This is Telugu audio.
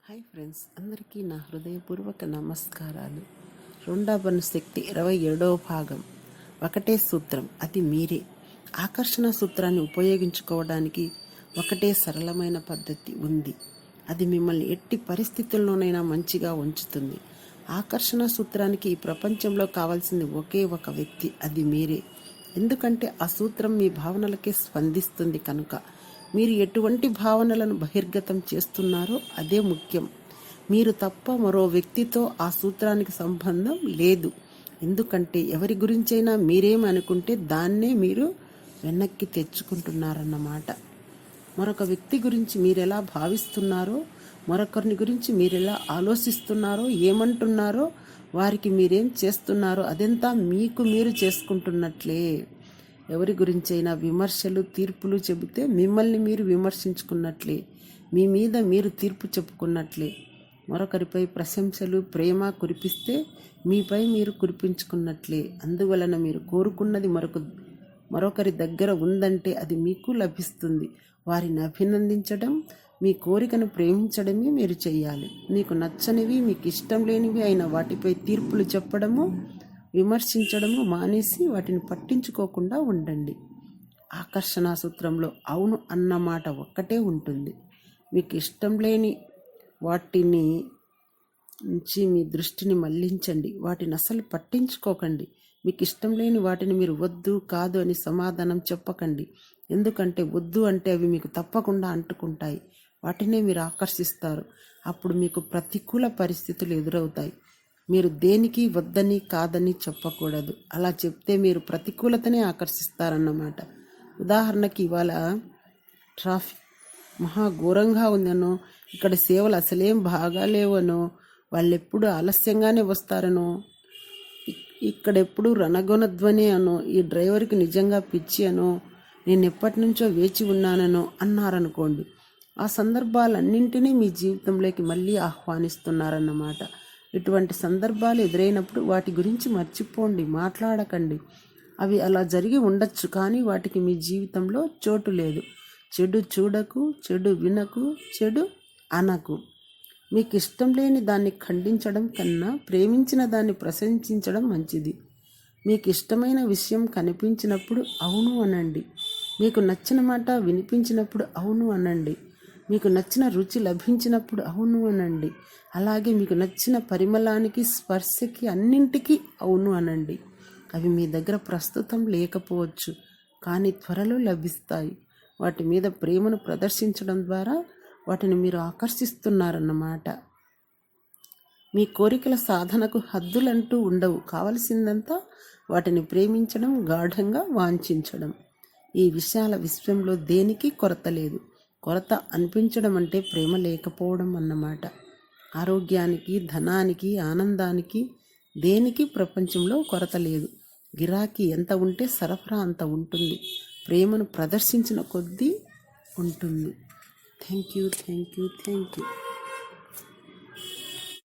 హాయ్ ఫ్రెండ్స్, అందరికీ నా హృదయపూర్వక నమస్కారాలు. రెండవ శక్తి 27వ భాగం. ఒకటే సూత్రం, అది మీరే. ఆకర్షణ సూత్రాన్ని ఉపయోగించుకోవడానికి ఒకటే సరళమైన పద్ధతి ఉంది. అది మిమ్మల్ని ఎట్టి పరిస్థితుల్లోనైనా మంచిగా ఉంచుతుంది. ఆకర్షణ సూత్రానికి ఈ ప్రపంచంలో కావాల్సింది ఒకే ఒక వ్యక్తి, అది మీరే. ఎందుకంటే ఆ సూత్రం మీ భావనలకే స్పందిస్తుంది కనుక. మీరు ఎటువంటి భావనలను బహిర్గతం చేస్తున్నారో అదే ముఖ్యం. మీరు తప్ప మరో వ్యక్తితో ఆ సూత్రానికి సంబంధం లేదు. ఎందుకంటే ఎవరి గురించైనా మీరేమి అనుకుంటే దాన్నే మీరు వెనక్కి తెచ్చుకుంటున్నారన్నమాట. మరొక వ్యక్తి గురించి మీరెలా భావిస్తున్నారో, మరొకరిని గురించి మీరెలా ఆలోచిస్తున్నారో, ఏమంటున్నారో, వారికి మీరేం చేస్తున్నారో అదంతా మీకు మీరు చేసుకుంటున్నట్లే. ఎవరి గురించైనా విమర్శలు, తీర్పులు చెబితే మిమ్మల్ని మీరు విమర్శించుకున్నట్లే, మీ మీద మీరు తీర్పు చెప్పుకున్నట్లే. మరొకరిపై ప్రశంసలు, ప్రేమ కురిపిస్తే మీపై మీరు కురిపించుకున్నట్లే. అందువలన మీరు కోరుకున్నది మరొకరి దగ్గర ఉందంటే అది మీకు లభిస్తుంది. వారిని అభినందించడం, మీ కోరికను ప్రేమించడమే మీరు చేయాలి. మీకు నచ్చనివి, మీకు ఇష్టం లేనివి అయిన వాటిపై తీర్పులు చెప్పడము, విమర్శించడము మానేసి వాటిని పట్టించుకోకుండా ఉండండి. ఆకర్షణ సూత్రంలో అవును అన్నమాట ఒక్కటే ఉంటుంది. మీకు ఇష్టం లేని వాటిని నుంచి మీ దృష్టిని మళ్లించండి. వాటిని అసలు పట్టించుకోకండి. మీకు ఇష్టం లేని వాటిని మీరు వద్దు, కాదు అని సమాధానం చెప్పకండి. ఎందుకంటే వద్దు అంటే అవి మీకు తప్పకుండా అంటుకుంటాయి. వాటినే మీరు ఆకర్షిస్తారు. అప్పుడు మీకు ప్రతికూల పరిస్థితులు ఎదురవుతాయి. మీరు దేనికి వద్దని, కాదని చెప్పకూడదు. అలా చెప్తే మీరు ప్రతికూలతనే ఆకర్షిస్తారన్నమాట. ఉదాహరణకి ఇవాళ ట్రాఫిక్ మహాఘోరంగా ఉందనో, ఇక్కడ సేవలు అసలేం బాగాలేవనో, వాళ్ళెప్పుడు ఆలస్యంగానే వస్తారనో, ఇక్కడెప్పుడు రణగొనధ్వని అనో, ఈ డ్రైవర్కి నిజంగా పిచ్చి అనో, నేను ఎప్పటి నుంచో వేచి ఉన్నాననో అన్నారనుకోండి. ఆ సందర్భాలన్నింటినీ మీ జీవితంలోకి మళ్ళీ ఆహ్వానిస్తున్నారన్నమాట. ఇటువంటి సందర్భాలు ఎదురైనప్పుడు వాటి గురించి మర్చిపోండి, మాట్లాడకండి. అవి అలా జరిగి ఉండొచ్చు, కానీ వాటికి మీ జీవితంలో చోటు లేదు. చెడు చూడకు, చెడు వినకు, చెడు అనకు. మీకు ఇష్టం లేని దాన్ని ఖండించడం కన్నా ప్రేమించిన దాన్ని ప్రశంసించడం మంచిది. మీకు ఇష్టమైన విషయం కనిపించినప్పుడు అవును అనండి. మీకు నచ్చిన మాట వినిపించినప్పుడు అవును అనండి. మీకు నచ్చిన రుచి లభించినప్పుడు అవును అనండి. అలాగే మీకు నచ్చిన పరిమళానికి, స్పర్శకి, అన్నింటికీ అవును అనండి. అవి మీ దగ్గర ప్రస్తుతం లేకపోవచ్చు, కానీ త్వరలో లభిస్తాయి. వాటి మీద ప్రేమను ప్రదర్శించడం ద్వారా వాటిని మీరు ఆకర్షిస్తున్నారన్నమాట. మీ కోరికల సాధనకు హద్దులంటూ ఉండవు. కావలసిందంతా వాటిని ప్రేమించడం, గాఢంగా వాంఛించడం. ఈ విశాల విశ్వంలో దేనికి కొరత లేదు. కొరత అనిపించడం అంటే ప్రేమ లేకపోవడం అన్నమాట. ఆరోగ్యానికి, ధనానికి, ఆనందానికి, దేనికి ప్రపంచంలో కొరత లేదు. గిరాకీ ఎంత ఉంటే సరఫరా అంత ఉంటుంది. ప్రేమను ప్రదర్శించిన కొద్దీ ఉంటుంది. Thank you.